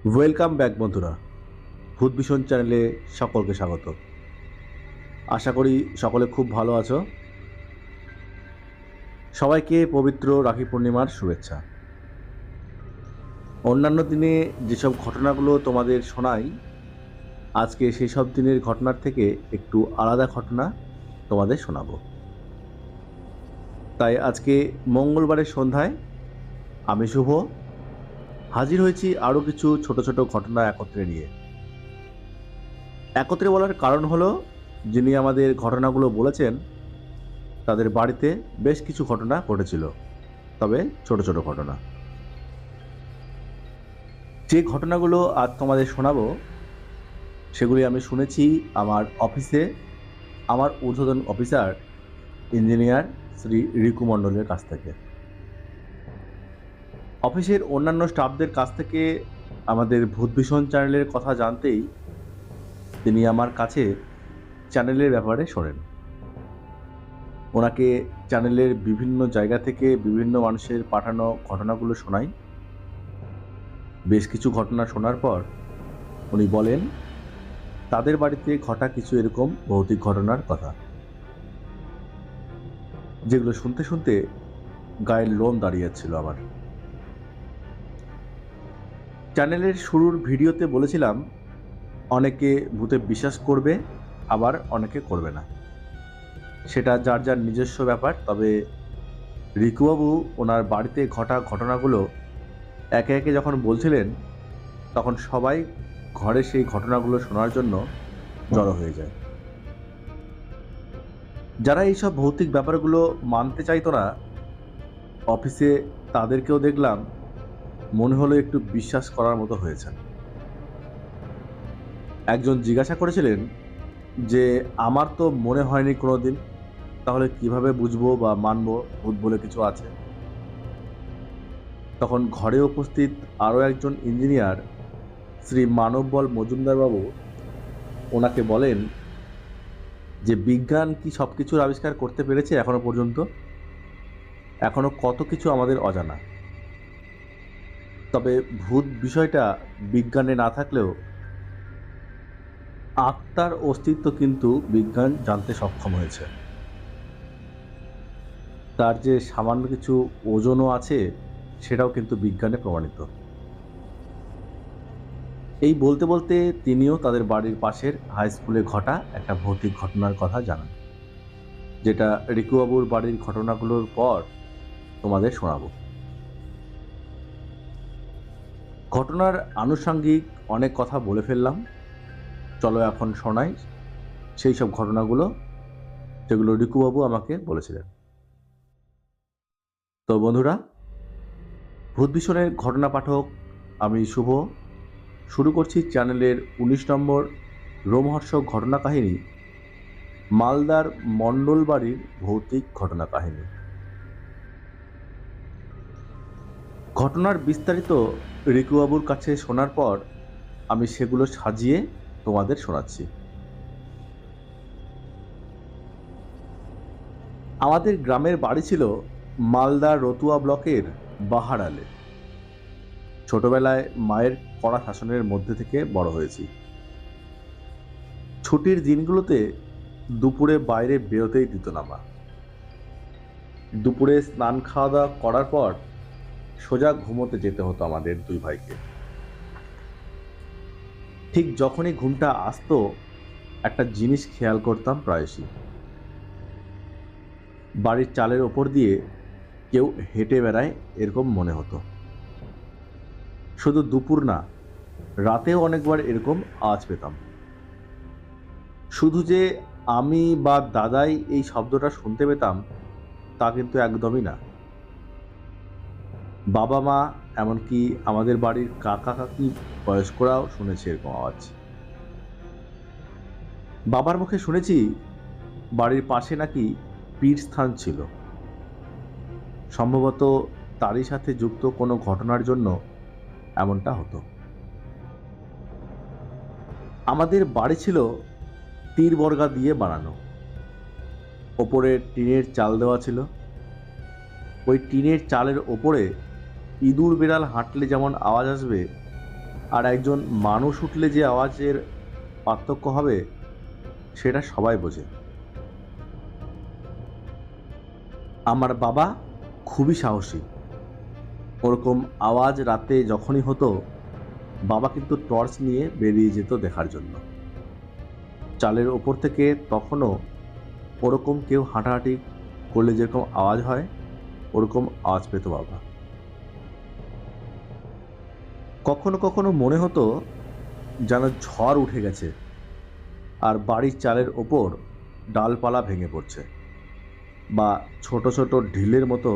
Welcome back বন্ধুরা। ভূত ভীষণ চ্যানেলে সকলকে স্বাগত। আশা করি সকলে খুব ভালো আছো। সবাইকে পবিত্র রাখি পূর্ণিমার শুভেচ্ছা। অন্যান্য দিনে যেসব ঘটনাগুলো তোমাদের শোনাই, আজকে সেই সব দিনের ঘটনার থেকে একটু আলাদা ঘটনা তোমাদের শোনাবো। তাই আজকে মঙ্গলবারের সন্ধ্যায় আমি শুভ হাজির হয়েছি আরও কিছু ছোট ছোট ঘটনা একত্রে নিয়ে। একত্রে বলার কারণ হলো, যিনি আমাদের ঘটনাগুলো বলেছেন তাদের বাড়িতে বেশ কিছু ঘটনা ঘটেছিল, তবে ছোট ছোট ঘটনা। যে ঘটনাগুলো আজ তোমাদের শোনাবো সেগুলি আমি শুনেছি আমার অফিসে আমার ঊর্ধ্বতন অফিসার ইঞ্জিনিয়ার শ্রী রিকু মণ্ডলের কাছ থেকে। অফিসের অন্যান্য স্টাফদের কাছ থেকে আমাদের ভূত ভীষণ চ্যানেলের কথা জানতেই তিনি আমার কাছে চ্যানেলের ব্যাপারে শোনেন। ওনাকে চ্যানেলের বিভিন্ন জায়গা থেকে বিভিন্ন মানুষের পাঠানো ঘটনাগুলো শোনাই। বেশ কিছু ঘটনা শোনার পর উনি বলেন তাদের বাড়িতে ঘটা কিছু এরকম ভৌতিক ঘটনার কথা, যেগুলো শুনতে শুনতে গায়ের লোম দাঁড়িয়ে যাচ্ছিল আমার। চ্যানেলের শুরুর ভিডিওতে বলেছিলাম অনেকে ভূতে বিশ্বাস করবে, আবার অনেকে করবে না, সেটা যার যার নিজস্ব ব্যাপার। তবে রিকুবাবু ওনার বাড়িতে ঘটা ঘটনাগুলো একে একে যখন বলছিলেন, তখন সবাই ঘরে সেই ঘটনাগুলো শোনার জন্য জড়ো হয়ে যায়। যারা এইসব ভৌতিক ব্যাপারগুলো মানতে চাইতো না অফিসে, তাদেরকেও দেখলাম মনে হলো একটু বিশ্বাস করার মতো হয়েছেন। একজন জিজ্ঞাসা করেছিলেন যে আমার তো মনে হয়নি কোনো দিন, তাহলে কিভাবে বুঝবো বা মানবো ভূত বলে কিছু আছে? তখন ঘরে উপস্থিত আরও একজন ইঞ্জিনিয়ার শ্রী মানববল মজুমদারবাবু ওনাকে বলেন যে বিজ্ঞান কি সব কিছুর আবিষ্কার করতে পেরেছে এখনো পর্যন্ত? এখনো কত কিছু আমাদের অজানা। তবে ভূত বিষয়টা বিজ্ঞানে না থাকলেও আত্মার অস্তিত্ব কিন্তু বিজ্ঞান জানতে সক্ষম হয়েছে। তার যে সামান্য কিছু ওজনও আছে সেটাও কিন্তু বিজ্ঞানে প্রমাণিত। এই বলতে বলতে তিনিও তাদের বাড়ির পাশের হাই স্কুলে ঘটা একটা ভৌতিক ঘটনার কথা জানান, যেটা রিকুবাবুর বাড়ির ঘটনাগুলোর পর তোমাদের শোনাবো। ঘটনার আনুষঙ্গিক অনেক কথা বলে ফেললাম, চলো এখন শোনাই সেই সব ঘটনাগুলো যেগুলো রিকুবাবু আমাকে বলেছিলেন। তো বন্ধুরা, ভূত ভীষণের ঘটনা পাঠক আমি শুভ শুরু করছি চ্যানেলের ১৯ নম্বর রোমহর্ষক ঘটনা কাহিনী, মালদার মণ্ডল বাড়ির ভৌতিক ঘটনা কাহিনী। ঘটনার বিস্তারিত রিকুবাবুর কাছে শোনার পর আমি সেগুলো সাজিয়ে তোমাদের শোনাচ্ছি। আমাদের গ্রামের বাড়ি ছিল মালদার রতুয়া ব্লকের বাহারালে। ছোটবেলায় মায়ের কড়া শাসনের মধ্যে থেকে বড় হয়েছি। ছুটির দিনগুলোতে দুপুরে বাইরে বেরোতেই দিত না মা। দুপুরে স্নান খাওয়া দাওয়া করার পর সোজা ঘুমোতে যেতে হতো আমাদের দুই ভাইকে। ঠিক যখনই ঘুমটা আসতো, একটা জিনিস খেয়াল করতাম প্রায়শই। বাড়ির চালের ওপর দিয়ে কেউ হেঁটে বেড়ায় এরকম মনে হতো। শুধু দুপুর না, রাতেও অনেকবার এরকম আওয়াজ পেতাম। শুধু যে আমি বা দাদাই এই শব্দটা শুনতে পেতাম তা কিন্তু একদমই না। বাবা মা, এমনকি আমাদের বাড়ির কাকা কাকি বয়স্করাও শুনেছে এরকম আওয়াজ। বাবার মুখে শুনেছি বাড়ির পাশে নাকি পীর স্থান ছিল। সম্ভবত তারই সাথে যুক্ত কোনো ঘটনার জন্য এমনটা হতো। আমাদের বাড়ি ছিল তীর বর্গা দিয়ে বানানো, ওপরে টিনের চাল দেওয়া ছিল। ওই টিনের চালের ওপরে ইঁদুর বেড়াল হাঁটলে যেমন আওয়াজ আসবে, আর একজন মানুষ উঠলে যে আওয়াজের পার্থক্য হবে সেটা সবাই বোঝে। আমার বাবা খুবই সাহসী। ওরকম আওয়াজ রাতে যখনই হতো, বাবা কিন্তু টর্চ নিয়ে বেরিয়ে যেত দেখার জন্য। চালের ওপর থেকে তখনও ওরকম কেউ হাঁটাহাঁটি করলে যেরকম আওয়াজ হয়, ওরকম আওয়াজ পেত বাবা। কখনো কখনো মনে হতো যেন ঝড় উঠে গেছে আর বাড়ির চালের ওপর ডালপালা ভেঙে পড়ছে, বা ছোট ছোট ঢিলের মতো।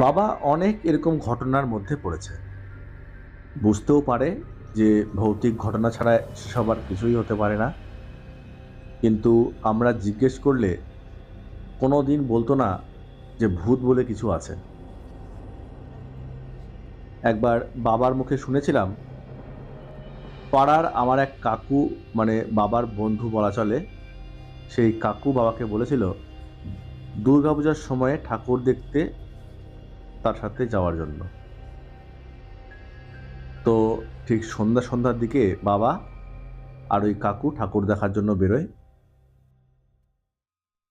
বাবা অনেক এরকম ঘটনার মধ্যে পড়েছে, বুঝতেও পারে যে ভৌতিক ঘটনা ছাড়া সেসব আর কিছুই হতে পারে না, কিন্তু আমরা জিজ্ঞেস করলে কোনো দিন বলতো না যে ভূত বলে কিছু আছে। একবার বাবার মুখে শুনেছিলাম, পাড়ার আমার এক কাকু, মানে বাবার বন্ধু বলা চলে, সেই কাকু বাবাকে বলেছিল দুর্গাপূজার সময়ে ঠাকুর দেখতে তার সাথে যাওয়ার জন্য। তো ঠিক সন্ধ্যার দিকে বাবা আর ওই কাকু ঠাকুর দেখার জন্য বেরোয়।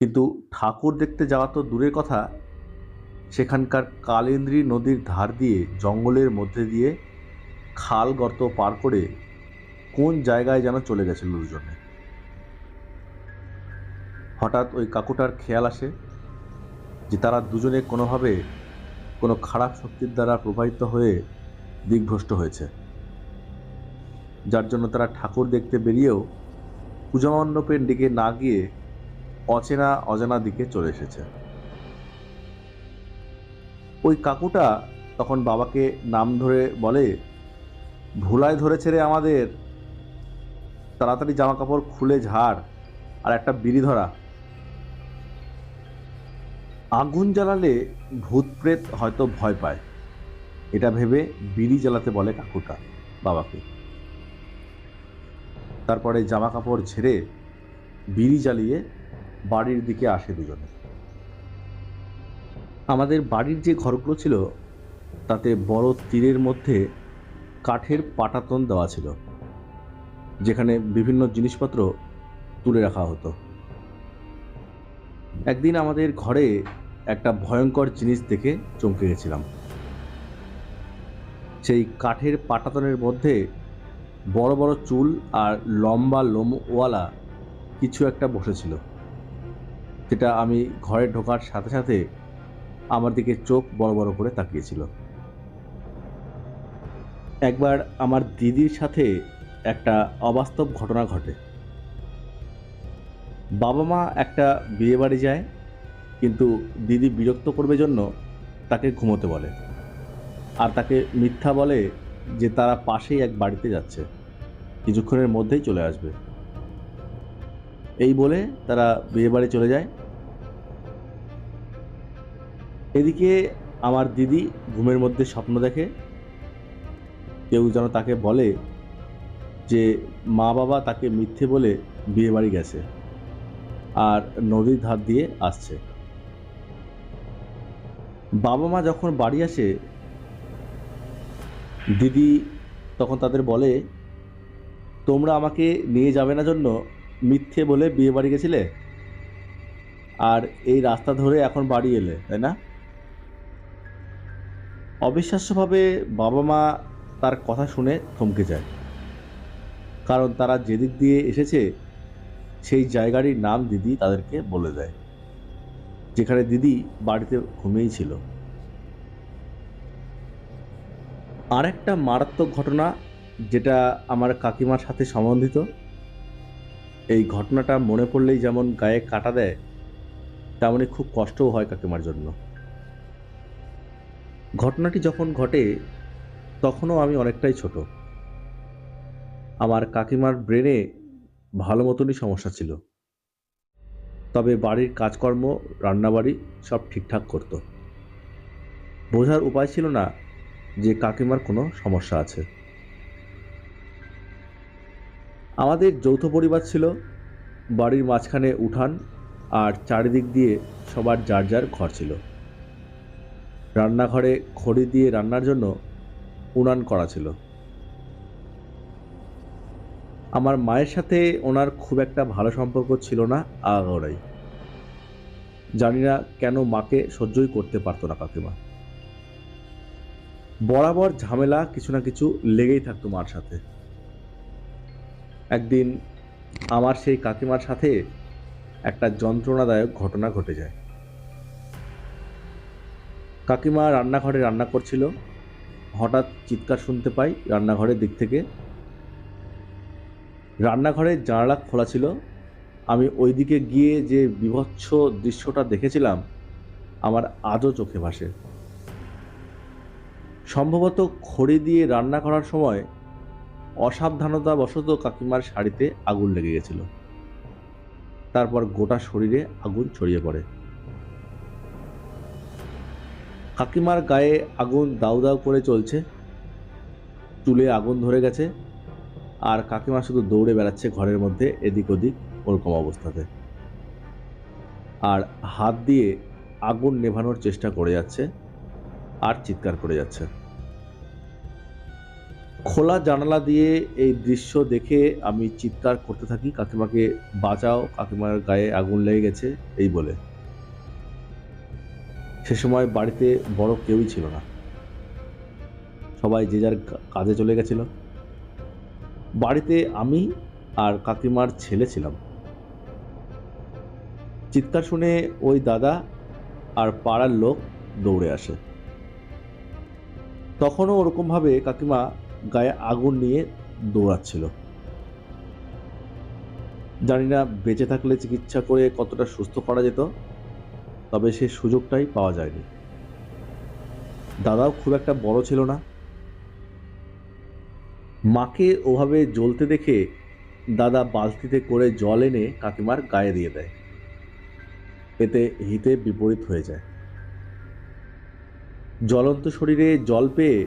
কিন্তু ঠাকুর দেখতে যাওয়া তো দূরের কথা, সেখানকার কালিন্দী নদীর ধার দিয়ে জঙ্গলের মধ্যে দিয়ে খাল গর্ত পার করে কোন জায়গায় যেন চলে গেছিল দুজনে। হঠাৎ ওই কাকুটার খেয়াল আসে যে তারা দুজনে কোনোভাবে কোনো খারাপ শক্তির দ্বারা প্রভাবিত হয়ে দিকভ্রষ্ট হয়েছে, যার জন্য তারা ঠাকুর দেখতে বেরিয়েও পূজা মণ্ডপের দিকে না গিয়ে অচেনা অজানা দিকে চলে এসেছে। ওই কাকুটা তখন বাবাকে নাম ধরে বলে, ভুলায় ধরেছে রে আমাদের, তাড়াতাড়ি জামা কাপড় খুলে ঝাড় আর একটা বিড়ি ধরা। আগুন জ্বালালে ভূত প্রেত হয়তো ভয় পায়, এটা ভেবে বিড়ি জ্বালাতে বলে কাকুটা বাবাকে। তারপরে জামা কাপড় ঝেড়ে বিড়ি জ্বালিয়ে বাড়ির দিকে আসে দুজনে। আমাদের বাড়ির যে ঘরগুলো ছিল তাতে বড় তীরের মধ্যে কাঠের পাটাতন দেওয়া ছিল, যেখানে বিভিন্ন জিনিসপত্র তুলে রাখা হতো। একদিন আমাদের ঘরে একটা ভয়ঙ্কর জিনিস দেখে চমকে গেছিলাম। সেই কাঠের পাটাতনের মধ্যে বড় বড় চুল আর লম্বা লোমওয়ালা কিছু একটা বসেছিল, যেটা আমি ঘরে ঢোকার সাথে সাথে আমার দিকে চোখ বড় বড় করে তাকিয়েছিল। একবার আমার দিদির সাথে একটা অবাস্তব ঘটনা ঘটে। বাবা মা একটা বিয়ে বাড়ি যায়, কিন্তু দিদি বিরক্ত করবে জন্য তাকে ঘুমোতে বলে, আর তাকে মিথ্যা বলে যে তারা পাশেই এক বাড়িতে যাচ্ছে, কিছুক্ষণের মধ্যেই চলে আসবে। এই বলে তারা বিয়ে বাড়ি চলে যায়। এদিকে আমার দিদি ঘুমের মধ্যে স্বপ্ন দেখে কেউ যেন তাকে বলে যে মা বাবা তাকে মিথ্যে বলে বিয়ে বাড়ি গেছে আর নদীর ধার দিয়ে আসছে। বাবা মা যখন বাড়ি আসে, দিদি তখন তাদের বলে, তোমরা আমাকে নিয়ে যাবে না জন্য মিথ্যে বলে বিয়ে বাড়ি গেছিলে, আর এই রাস্তা ধরে এখন বাড়ি এলে, তাই না? অবিশ্বাস্যভাবে বাবা মা তার কথা শুনে থমকে যায়, কারণ তারা যেদিক দিয়ে এসেছে সেই জায়গারই নাম দিদি তাদেরকে বলে দেয়, যেখানে দিদি বাড়িতে ঘুমিয়েই ছিল। আর একটা মারাত্মক ঘটনা যেটা আমার কাকিমার সাথে সম্বন্ধিত, এই ঘটনাটা মনে পড়লেই যেমন গায়ে কাটা দেয়, তেমনই খুব কষ্টও হয় কাকিমার জন্য। ঘটনাটি যখন ঘটে তখনও আমি অনেকটাই ছোট। আমার কাকিমার ব্রেনে ভালো মতনই সমস্যা ছিল, তবে বাড়ির কাজকর্ম, রান্নাবাড়ি সব ঠিকঠাক করত। বোঝার উপায় ছিল না যে কাকিমার কোনো সমস্যা আছে। আমাদের যৌথ পরিবার ছিল, বাড়ির মাঝখানে উঠান আর চারিদিক দিয়ে সবার যার যার ঘর ছিল। রান্নাঘরে খড়ি দিয়ে রান্নার জন্য উনান করা ছিল। আমার মায়ের সাথে ওনার খুব একটা ভালো সম্পর্ক ছিল না আগাগোড়াই। জানি না কেন মাকে সহ্যই করতে পারতো না কাকিমা। বরাবর ঝামেলা কিছু না কিছু লেগেই থাকতো মার সাথে। একদিন আমার সেই কাকিমার সাথে একটা যন্ত্রণাদায়ক ঘটনা ঘটে যায়। কাকিমা রান্নাঘরে রান্না করছিল, হঠাৎ চিৎকার শুনতে পাই রান্নাঘরের দিক থেকে। রান্নাঘরের জানালা খোলা ছিল। আমি ওইদিকে গিয়ে যে বীভৎস দৃশ্যটা দেখেছিলাম আমার আজও চোখে ভাসে। সম্ভবত খড়ি দিয়ে রান্না করার সময় অসাবধানতাবশত কাকিমার শাড়িতে আগুন লেগে গেছিল। তারপর গোটা শরীরে আগুন ছড়িয়ে পড়ে। কাকিমার গায়ে আগুন দাউ দাউ করে চলছে, চুলে আগুন ধরে গেছে, আর কাকিমা শুধু দৌড়ে বেড়াচ্ছে ঘরের মধ্যে এদিক ওদিক ওরকম অবস্থাতে, আর হাত দিয়ে আগুন নেভানোর চেষ্টা করে যাচ্ছে আর চিৎকার করে যাচ্ছে। খোলা জানালা দিয়ে এই দৃশ্য দেখে আমি চিৎকার করতে থাকি, কাকিমাকে বাঁচাও, কাকিমার গায়ে আগুন লেগে গেছে এই বলে। সে সময় বাড়িতে বড় কেউই ছিল না, সবাই যে যার কাজে চলে গেছিল। বাড়িতে আমি আর কাকিমার ছেলে ছিলাম। চিৎকার শুনে ওই দাদা আর পাড়ার লোক দৌড়ে আসে। তখনও ওরকমভাবে কাকিমা গায়ে আগুন নিয়ে দৌড়াচ্ছিল। জানি না বেঁচে থাকলে চিকিৎসা করে কতটা সুস্থ করা যেত, তবে সে সুযোগটাই পাওয়া যায়নি। দাদাও খুব একটা বড় ছিল না। মাকে ওভাবে জ্বলতে দেখে দাদা বালতিতে করে জল এনে কাকিমার গায়ে দিয়ে দেয়। এতে হিতে বিপরীত হয়ে যায়। জ্বলন্ত শরীরে জল পেয়ে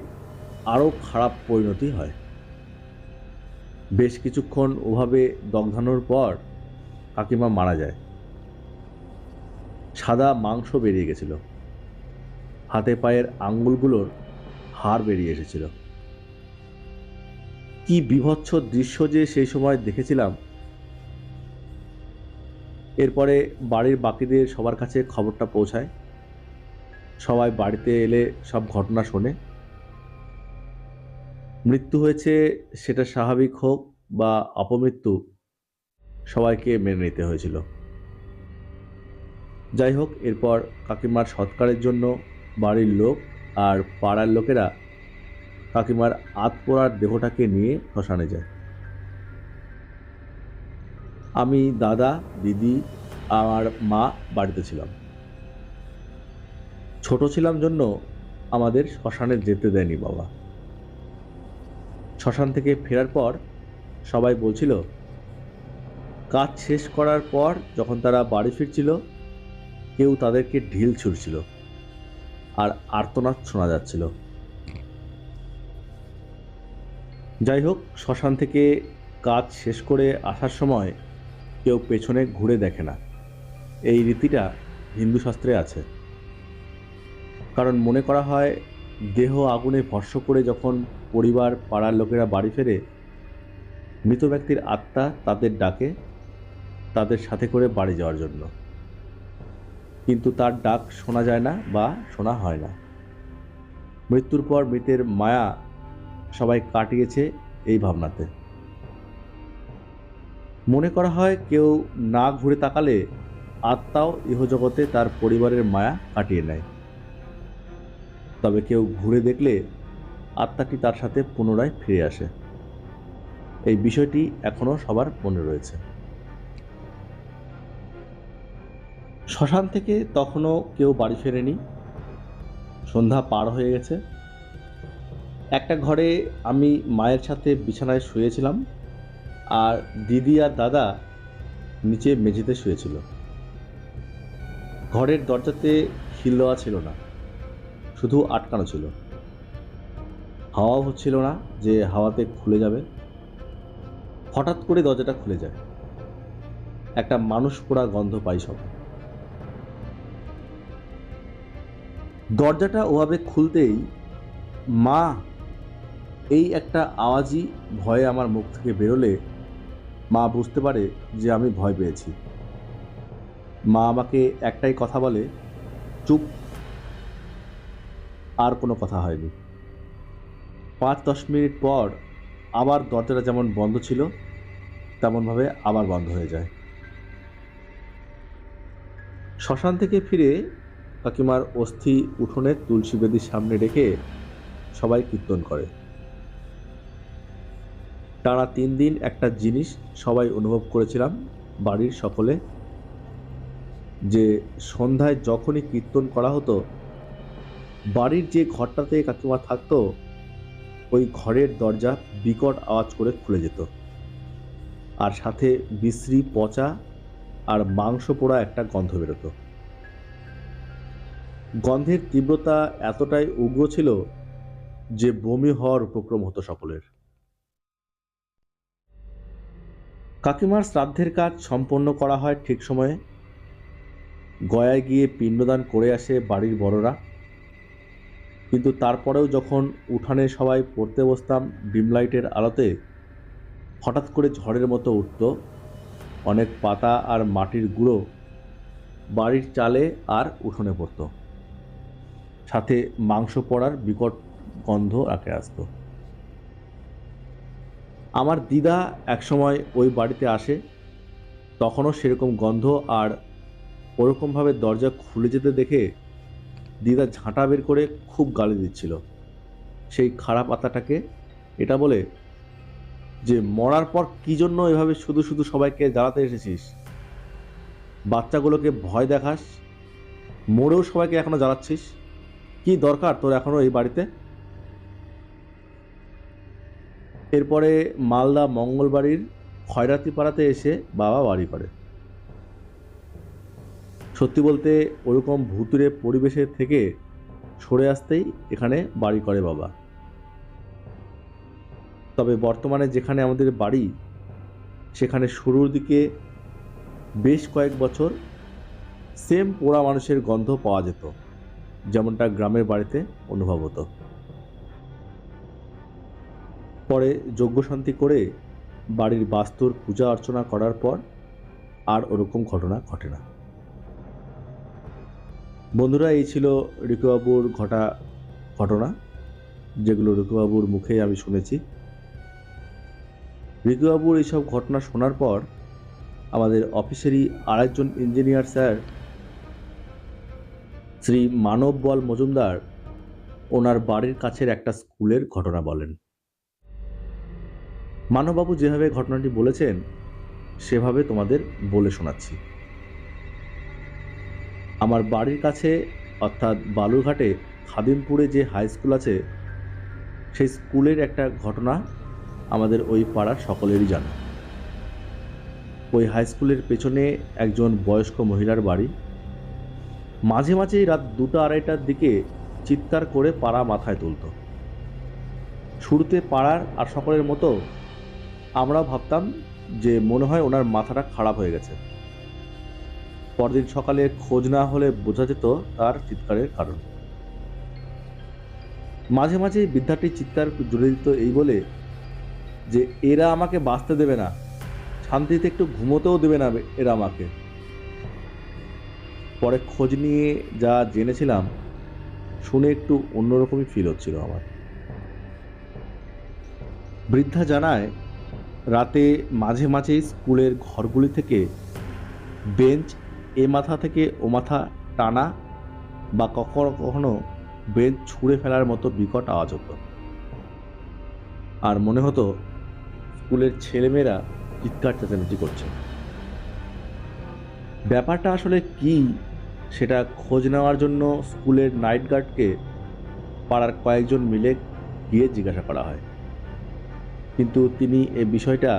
আরও খারাপ পরিণতি হয়। বেশ কিছুক্ষণ ওভাবে দগ্ধানোর পর কাকিমা মারা যায়। সাদা মাংস বেরিয়ে গেছিল, হাতে পায়ের আঙ্গুলগুলোর হাড় বেরিয়ে এসেছিল। কি বীভৎস দৃশ্য যে সেই সময় দেখেছিলাম। এরপরে বাড়ির বাকিদের সবার কাছে খবরটা পৌঁছায়। সবাই বাড়িতে এলে সব ঘটনা শোনে। মৃত্যু হয়েছে সেটা স্বাভাবিক হোক বা অপমৃত্যু, সবাইকে মেনে নিতে হয়েছিল। যাই হোক, এরপর কাকিমার সৎকারের জন্য বাড়ির লোক আর পাড়ার লোকেরা কাকিমার আধপোড়ার দেহটাকে নিয়ে শ্মশানে যায়। আমি, দাদা, দিদি আর মা বাড়িতে ছিলাম। ছোট ছিলাম জন্য আমাদের শ্মশানে যেতে দেয়নি বাবা। শ্মশান থেকে ফেরার পর সবাই বলছিল কাজ শেষ করার পর যখন তারা বাড়ি ফিরছিল কেউ তাদেরকে ঢিল ছুঁড়ছিল আর আর্তনাদ শোনা যাচ্ছিল। যাই হোক, শ্মশান থেকে কাজ শেষ করে আসার সময় কেউ পেছনে ঘুরে দেখে না, এই রীতিটা হিন্দু শাস্ত্রে আছে। কারণ মনে করা হয় দেহ আগুনে ভস্ম করে যখন পরিবার পাড়ার লোকেরা বাড়ি ফেরে, মৃত ব্যক্তির আত্মা তাদের ডাকে তাদের সাথে করে বাড়ি যাওয়ার জন্য, কিন্তু তার ডাক শোনা যায় না বা শোনা হয় না। মৃত্যুর পর মৃতের মায়া সবাই কাটিয়েছে এই ভাবনাতে। মনে করা হয় কেউ না ঘুরে তাকালে আত্মাও ইহজগতে তার পরিবারের মায়া কাটিয়ে নেয়, তবে কেউ ঘুরে দেখলে আত্মাটি তার সাথে পুনরায় ফিরে আসে। এই বিষয়টি এখনো সবার মনে রয়েছে। শ্মশান থেকে তখনও কেউ বাড়ি ফেরেনি। সন্ধ্যা পার হয়ে গেছে। একটা ঘরে আমি মায়ের সাথে বিছানায় শুয়েছিলাম, আর দিদি আর দাদা নিচে মেঝেতে শুয়েছিল। ঘরের দরজাতে খিল দেওয়া ছিল না, শুধু আটকানো ছিল। হাওয়াও হচ্ছিল না যে হাওয়াতে খুলে যাবে। হঠাৎ করে দরজাটা খুলে যায়। একটা মানুষ পোড়া গন্ধ পাই সব। দরজাটা ওভাবে খুলতেই মা এই একটা আওয়াজই ভয়ে আমার মুখ থেকে বেরোলে মা বুঝতে পারে যে আমি ভয় পেয়েছি। মা আমাকে একটাই কথা বলে, চুপ। আর কোনো কথা হয়নি। 5-10 মিনিট পর আবার দরজাটা যেমন বন্ধ ছিল তেমনভাবে আবার বন্ধ হয়ে যায়। শ্মশান থেকে ফিরে কাকিমার অস্থি উঠোনের তুলসী বেদির সামনে রেখে সবাই কীর্তন করে। টানা 3 দিন একটা জিনিস সবাই অনুভব করেছিলাম, বাড়ির সকলে, যে সন্ধ্যায় যখনই কীর্তন করা হতো, বাড়ির যে ঘরটাতে কাকিমা থাকতো ওই ঘরের দরজা বিকট আওয়াজ করে খুলে যেত, আর সাথে বিশ্রী, পচা আর মাংস পোড়া একটা গন্ধ বেরোতো। গন্ধের তীব্রতা এতটাই উগ্র ছিল যে বমি হওয়ার উপক্রম হতো সকলের। কাকিমার শ্রাদ্ধের কাজ সম্পন্ন করা হয় ঠিক সময়ে। গয়ায় গিয়ে পিণ্ডদান করে আসে বাড়ির বড়রা। কিন্তু তারপরেও যখন উঠানে সবাই পড়তে বসতাম ডিমলাইটের আলোতে, হঠাৎ করে ঝড়ের মতো উঠত অনেক পাতা আর মাটির গুঁড়ো বাড়ির চালে আর উঠোনে পড়ত, সাথে মাংস পোড়ার বিকট গন্ধ আঁকে আসত। আমার দিদা একসময় ওই বাড়িতে আসে, তখনও সেরকম গন্ধ আর ওরকমভাবে দরজা খুলে যেতে দেখে দিদা ঝাঁটা বের করে খুব গালি দিচ্ছিল সেই খারাপ আত্মাটাকে, এটা বলে যে মরার পর কি জন্য এভাবে শুধু শুধু সবাইকে জ্বালাতে এসেছিস, বাচ্চাগুলোকে ভয় দেখাস, মরেও সবাইকে এখনো জ্বালাচ্ছিস, কি দরকার তোর এখনো এই বাড়িতে। এরপরে মালদা মঙ্গলবাড়ির খয়রাতি পাড়াতে এসে বাবা বাড়ি করে। সত্যি বলতে ওরকম ভুতুড়ে পরিবেশের থেকে সরে আসতেই এখানে বাড়ি করে বাবা। তবে বর্তমানে যেখানে আমাদের বাড়ি, সেখানে শুরুর দিকে বেশ কয়েক বছর সেম পোড়া মানুষের গন্ধ পাওয়া যেত, যেমনটা গ্রামের বাড়িতে অনুভব হতো। পরে যজ্ঞশান্তি করে বাড়ির বাস্তুর পূজা অর্চনা করার পর আর ওরকম ঘটনা ঘটে না। বন্ধুরা, এই ছিল রিকুবাবুর ঘটনা, যেগুলো রিকুবাবুর মুখেই আমি শুনেছি। রিকুবাবুর এইসব ঘটনা শোনার পর আমাদের অফিসেরই আরেকজন ইঞ্জিনিয়ার স্যার, শ্রী মানব বল মজুমদার, ওনার বাড়ির কাছের একটা স্কুলের ঘটনা বলেন। মানববাবু যেভাবে ঘটনাটি বলেছেন সেভাবে তোমাদের বলে শোনাচ্ছি। আমার বাড়ির কাছে অর্থাৎ বালুরঘাটে খাদিমপুরে যে হাই স্কুল আছে, সেই স্কুলের একটা ঘটনা আমাদের ওই পাড়ার সকলেরই জানা। ওই হাই স্কুলের পেছনে একজন বয়স্ক মহিলার বাড়ি। মাঝে মাঝেই রাত 2টা-2:30টার দিকে চিৎকার করে পাড়া মাথায় তুলত। শুরুতে পাড়ার আর সকলের মতো আমরাও ভাবতাম যে মনে হয় ওনার মাথাটা খারাপ হয়ে গেছে। পরদিন সকালে খোঁজ না হলে বোঝা যেত তার চিৎকারের কারণ। মাঝে মাঝে বৃদ্ধাটির চিৎকার জুড়ে দিত এই বলে যে এরা আমাকে বাঁচতে দেবে না, শান্তিতে একটু ঘুমোতেও দেবে না এরা আমাকে। পরে খোঁজ নিয়ে যা জেনেছিলাম, শুনে একটু অন্যরকমই ফিল হচ্ছিল আমার। বৃদ্ধা জানায়, রাতে মাঝে মাঝেই স্কুলের ঘরগুলি থেকে বেঞ্চ এ মাথা থেকে ও মাথা টানা বা কখনো কখনো বেঞ্চ ছুঁড়ে ফেলার মতো বিকট আওয়াজ হতো, আর মনে হতো স্কুলের ছেলেমেয়েরা চিৎকার চেঁচামেচি করছে। ব্যাপারটা আসলে কি সেটা খোঁজ নেওয়ার জন্য স্কুলের নাইট গার্ডকে পাড়ার কয়েকজন মিলে গিয়ে জিজ্ঞাসা করা হয়, কিন্তু তিনি এ বিষয়টা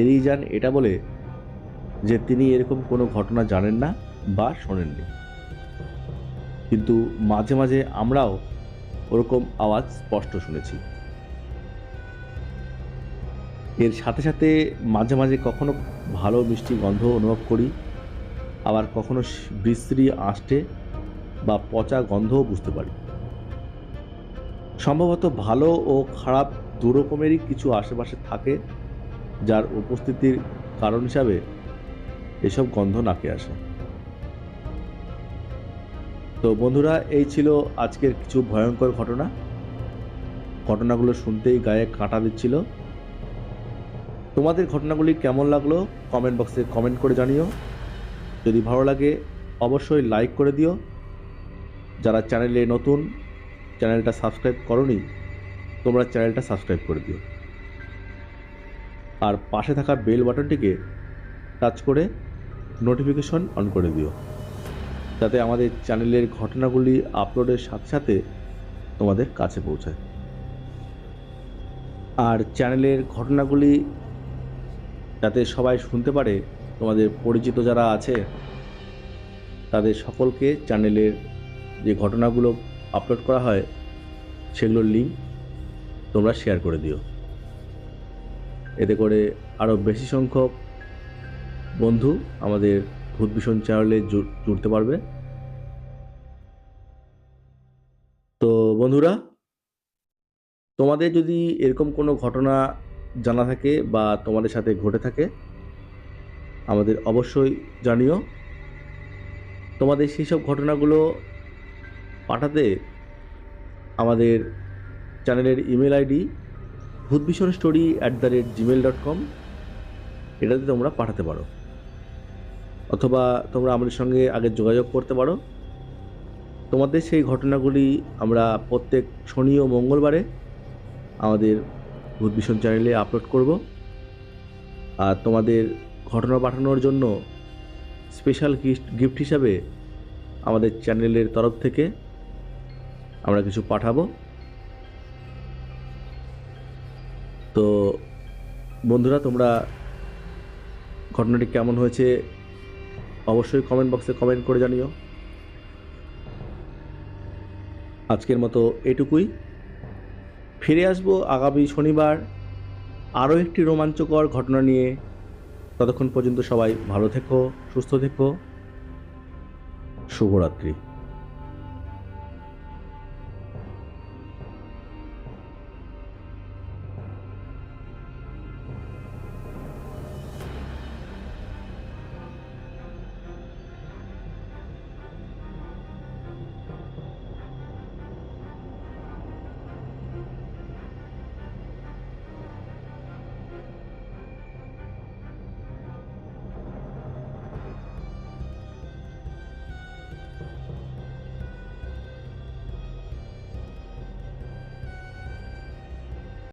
এড়িয়ে যান এটা বলে যে তিনি এরকম কোনো ঘটনা জানেন না বা শোনেননি। কিন্তু মাঝে মাঝে আমরাও ওরকম আওয়াজ স্পষ্ট শুনেছি। এর সাথে সাথে মাঝে মাঝে কখনো ভালো মিষ্টি গন্ধ অনুভব করি, আবার কখনো বিশ্রী আঁশটে বা পচা গন্ধও বুঝতে পারি। সম্ভবত ভালো ও খারাপ দু রকমেরই কিছু আশেপাশে থাকে, যার উপস্থিতির কারণ হিসাবে এসব গন্ধ নাকে আসে। তো বন্ধুরা, এই ছিল আজকের কিছু ভয়ঙ্কর ঘটনাগুলো শুনতেই গায়ে কাঁটা দিচ্ছিল। তোমাদের ঘটনাগুলি কেমন লাগলো কমেন্ট বক্সে কমেন্ট করে জানিও। যদি ভালো লাগে অবশ্যই লাইক করে দিও। যারা চ্যানেলে নতুন, চ্যানেলটা সাবস্ক্রাইব করোনি, তোমরা চ্যানেলটা সাবস্ক্রাইব করে দিও। আর পাশে থাকা বেল বাটনটিকে টাচ করে নোটিফিকেশন অন করে দিও, যাতে আমাদের চ্যানেলের ঘটনাগুলি আপলোডের সাথে সাথে তোমাদের কাছে পৌঁছায়। আর চ্যানেলের ঘটনাগুলি যাতে সবাই শুনতে পারে, তোমাদের পরিচিত যারা আছে তাদের সকলকে চ্যানেলের যে ঘটনাগুলো আপলোড করা হয় সেগুলোর লিঙ্ক তোমরা শেয়ার করে দিও। এতে করে আরও বেশি সংখ্যক বন্ধু আমাদের ভূত ভীষণ চ্যানেলে জুড়তে পারবে। তো বন্ধুরা, তোমাদের যদি এরকম কোনো ঘটনা জানা থাকে বা তোমাদের সাথে ঘটে থাকে, আমাদের অবশ্যই জানিও। তোমাদের সেই সব ঘটনাগুলো পাঠাতে আমাদের চ্যানেলের ইমেল আইডি bhutbhishonstory@gmail.com, এটাতে তোমরা পাঠাতে পারো, অথবা তোমরা আমাদের সঙ্গে আগে যোগাযোগ করতে পারো। তোমাদের সেই ঘটনাগুলি আমরা প্রত্যেক শনি ও মঙ্গলবারে আমাদের ভূত ভীষণ চ্যানেলে আপলোড করব। আর তোমাদের ঘটনা পাঠানোর জন্য স্পেশাল গিফট হিসাবে আমাদের চ্যানেলের তরফ থেকে আমরা কিছু পাঠাবো। তো বন্ধুরা, তোমরা ঘটনাটি কেমন হয়েছে অবশ্যই কমেন্ট বক্সে কমেন্ট করে জানিও। আজকের মতো এটুকুই। ফিরে আসবো আগামী শনিবার আরও একটি রোমাঞ্চকর ঘটনা নিয়ে। ততক্ষণ পর্যন্ত সবাই ভালো থেকো, সুস্থ থেকো। শুভরাত্রি।